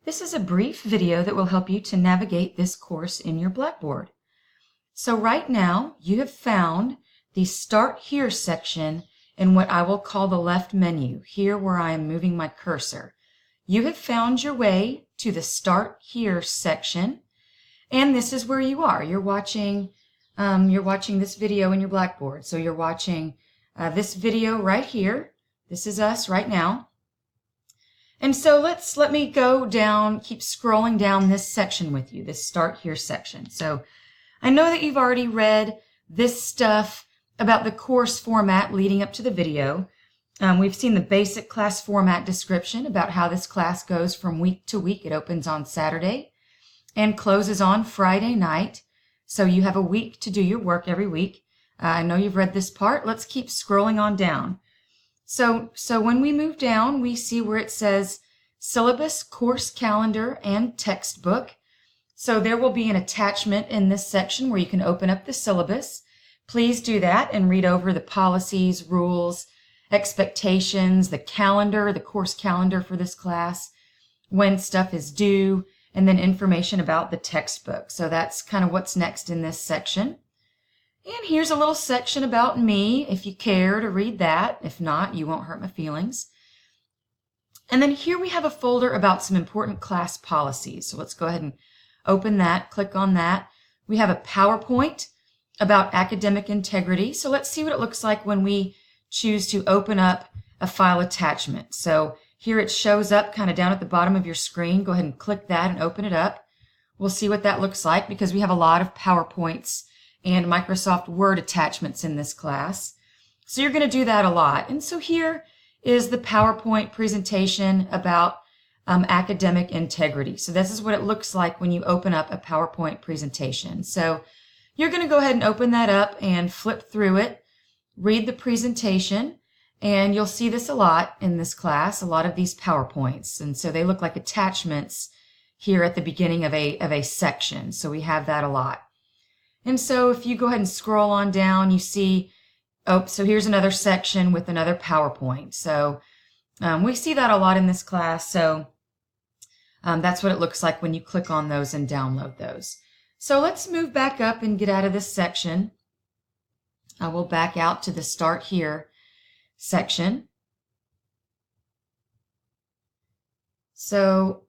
This is a brief video that will help you to navigate this course in your Blackboard. So right now you have found the Start Here section in what I will call the left menu, here where I am moving my cursor. You have found your way to the Start Here section, and this is where you are. You're watching this video in your Blackboard. So you're watching this video right here. This is us right now. And so let me go down, keep scrolling down this section with you, this Start Here section. So I know that you've already read this stuff about the course format leading up to the video. We've seen the basic class format description about how this class goes from week to week. It opens on Saturday and closes on Friday night. So you have a week to do your work every week. I know you've read this part. Let's keep scrolling on down. So when we move down, we see where it says syllabus, course calendar, and textbook. So there will be an attachment in this section where you can open up the syllabus. Please do that and read over the policies, rules, expectations, the calendar, the course calendar for this class, when stuff is due, and then information about the textbook. So that's kind of what's next in this section. And here's a little section about me, if you care to read that. If not, you won't hurt my feelings. And then here we have a folder about some important class policies. So let's go ahead and open that, click on that. We have a PowerPoint about academic integrity. So let's see what it looks like when we choose to open up a file attachment. So here it shows up kind of down at the bottom of your screen. Go ahead and click that and open it up. We'll see what that looks like because we have a lot of PowerPoints and Microsoft Word attachments in this class. So you're going to do that a lot. And so here is the PowerPoint presentation about academic integrity. So this is what it looks like when you open up a PowerPoint presentation. So you're going to go ahead and open that up and flip through it, read the presentation, and you'll see this a lot in this class, a lot of these PowerPoints. And so they look like attachments here at the beginning of a section. So we have that a lot. And so if you go ahead and scroll on down, you see, so here's another section with another PowerPoint. So we see that a lot in this class. So that's what it looks like when you click on those and download those. So let's move back up and get out of this section. We'll back out to the Start Here section. So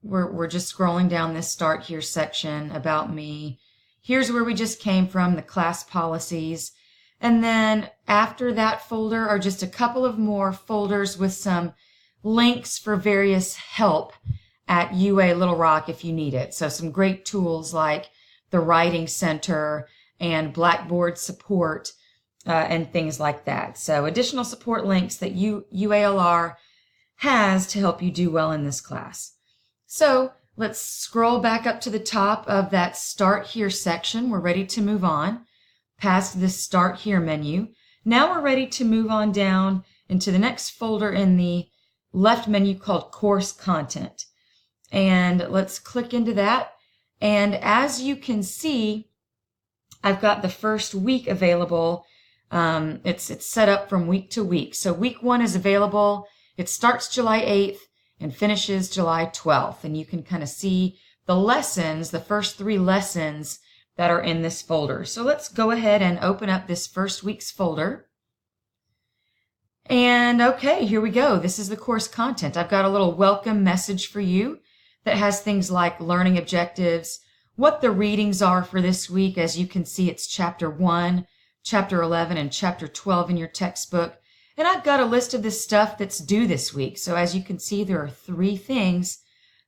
we're just scrolling down this Start Here section about me. Here's where we just came from, the class policies. And then after that folder are just a couple of more folders with some links for various help at UA Little Rock if you need it. So some great tools like the Writing Center and Blackboard support and things like that. So additional support links that UALR has to help you do well in this class. So let's scroll back up to the top of that Start Here section. We're ready to move on past this Start Here menu. Now we're ready to move on down into the next folder in the left menu called Course Content. And let's click into that. And as you can see, I've got the first week available. It's set up from week to week. So week 1 is available. It starts July 8th. And finishes July 12th. And you can kind of see the lessons, the first 3 lessons that are in this folder. So let's go ahead and open up this first week's folder. And okay, here we go. This is the course content. I've got a little welcome message for you that has things like learning objectives, what the readings are for this week. As you can see, it's chapter 1, chapter 11, and chapter 12 in your textbook. And I've got a list of the stuff that's due this week. So as you can see, there are 3 things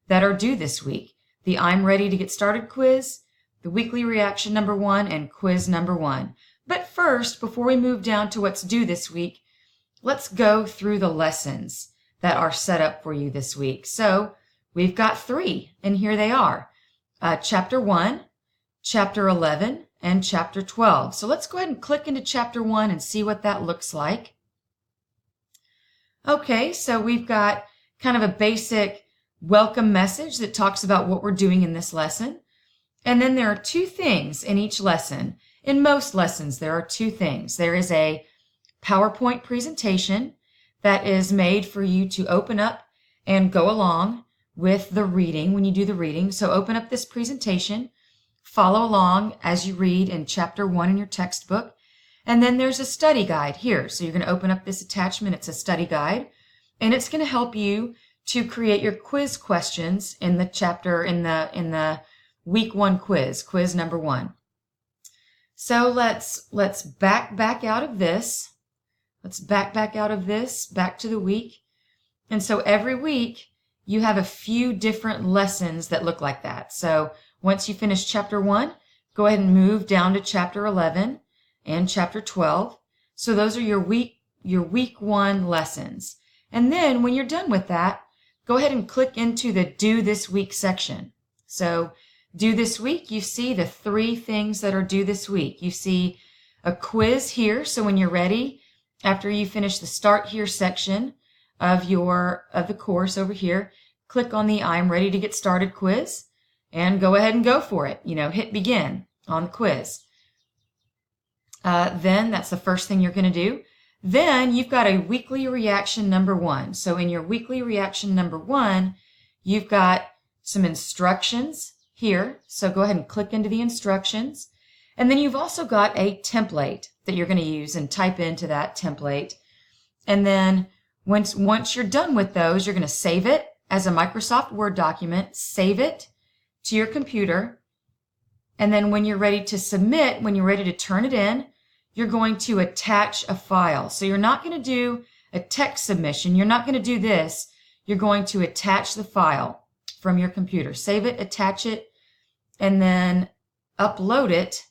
that are due this week. The I'm Ready to Get Started quiz, the weekly reaction number 1, and quiz number 1. But first, before we move down to what's due this week, let's go through the lessons that are set up for you this week. So we've got 3, and here they are. Chapter 1, Chapter 11, and Chapter 12. So let's go ahead and click into Chapter 1 and see what that looks like. Okay, so we've got kind of a basic welcome message that talks about what we're doing in this lesson. And then there are 2 things in each lesson. In most lessons, there are 2 things. There is a PowerPoint presentation that is made for you to open up and go along with the reading when you do the reading. So open up this presentation, follow along as you read in chapter 1 in your textbook. And then there's a study guide here. So you're going to open up this attachment. It's a study guide, and it's going to help you to create your quiz questions in the chapter, in the week 1 quiz number 1. So let's back out of this. Let's back out of this, back to the week. And so every week you have a few different lessons that look like that. So once you finish chapter 1, go ahead and move down to chapter 11 and chapter 12. So those are your week 1 lessons. And then when you're done with that, go ahead and click into the Do This Week section. So Do This Week, you see the 3 things that are due this week. You see a quiz here. So when you're ready, after you finish the Start Here section of the course over here, click on the I'm ready to get started quiz and go ahead and go for it. Hit begin on the quiz. Then that's the first thing you're going to do. Then you've got a weekly reaction number 1. So in your weekly reaction number 1, you've got some instructions here. So go ahead and click into the instructions. And then you've also got a template that you're going to use and type into that template. And then once you're done with those, you're going to save it as a Microsoft Word document, save it to your computer. And then when you're ready to submit, when you're ready to turn it in, you're going to attach a file. So you're not going to do a text submission. You're not going to do this. You're going to attach the file from your computer. Save it, attach it, and then upload it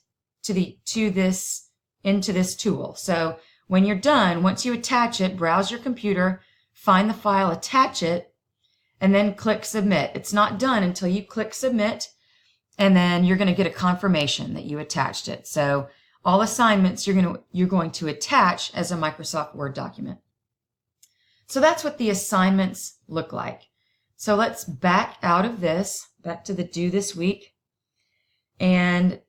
into this tool. So when you're done, once you attach it, browse your computer, find the file, attach it, and then click submit. It's not done until you click submit, and then you're going to get a confirmation that you attached it. So all assignments you're going to attach as a Microsoft Word document. So that's what the assignments look like. So let's back out of this, back to the Do This Week. And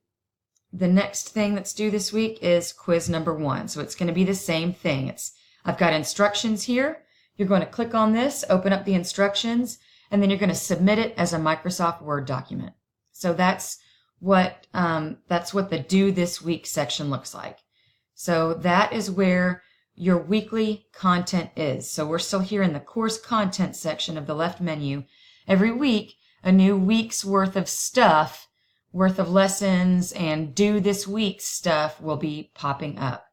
the next thing that's due this week is quiz number 1. So it's going to be the same thing. I've got instructions here. You're going to click on this, open up the instructions, and then you're going to submit it as a Microsoft Word document. So that's what the Do This Week section looks like. So that is where your weekly content is. So we're still here in the course content section of the left menu. Every week, a new week's worth of lessons and Do This Week stuff will be popping up.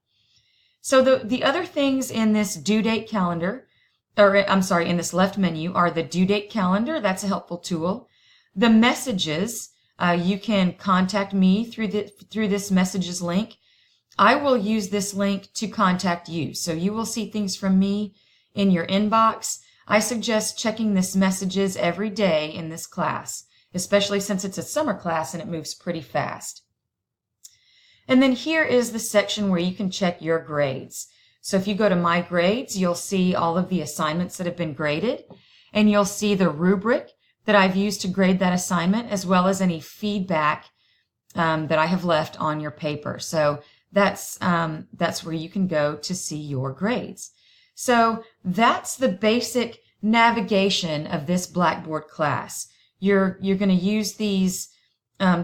So the other things in this due date calendar, in this left menu, are the due date calendar. That's a helpful tool. The messages, you can contact me through this messages link. I will use this link to contact you. So you will see things from me in your inbox. I suggest checking this messages every day in this class, especially since it's a summer class and it moves pretty fast. And then here is the section where you can check your grades. So if you go to My Grades, you'll see all of the assignments that have been graded, and you'll see the rubric that I've used to grade that assignment, as well as any feedback that I have left on your paper. So that's where you can go to see your grades. So that's the basic navigation of this Blackboard class. You're going to use these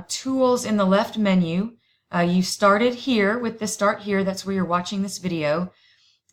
tools in the left menu. You started here with the Start Here. That's where you're watching this video.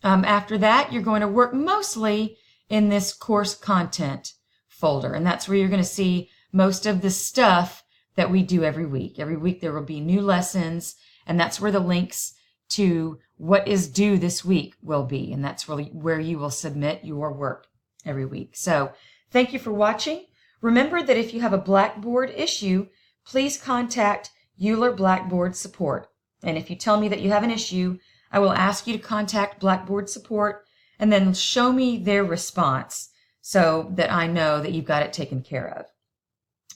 After that, you're going to work mostly in this course content folder, and that's where you're going to see most of the stuff that we do every week. Every week there will be new lessons, and that's where the links to what is due this week will be, and that's really where you will submit your work every week. So thank you for watching. Remember that if you have a Blackboard issue, please contact Euler Blackboard Support. And if you tell me that you have an issue, I will ask you to contact Blackboard Support and then show me their response so that I know that you've got it taken care of.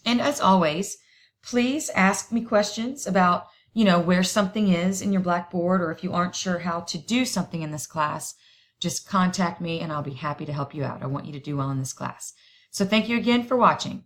And as always, please ask me questions about, where something is in your Blackboard, or if you aren't sure how to do something in this class, just contact me and I'll be happy to help you out. I want you to do well in this class. So thank you again for watching.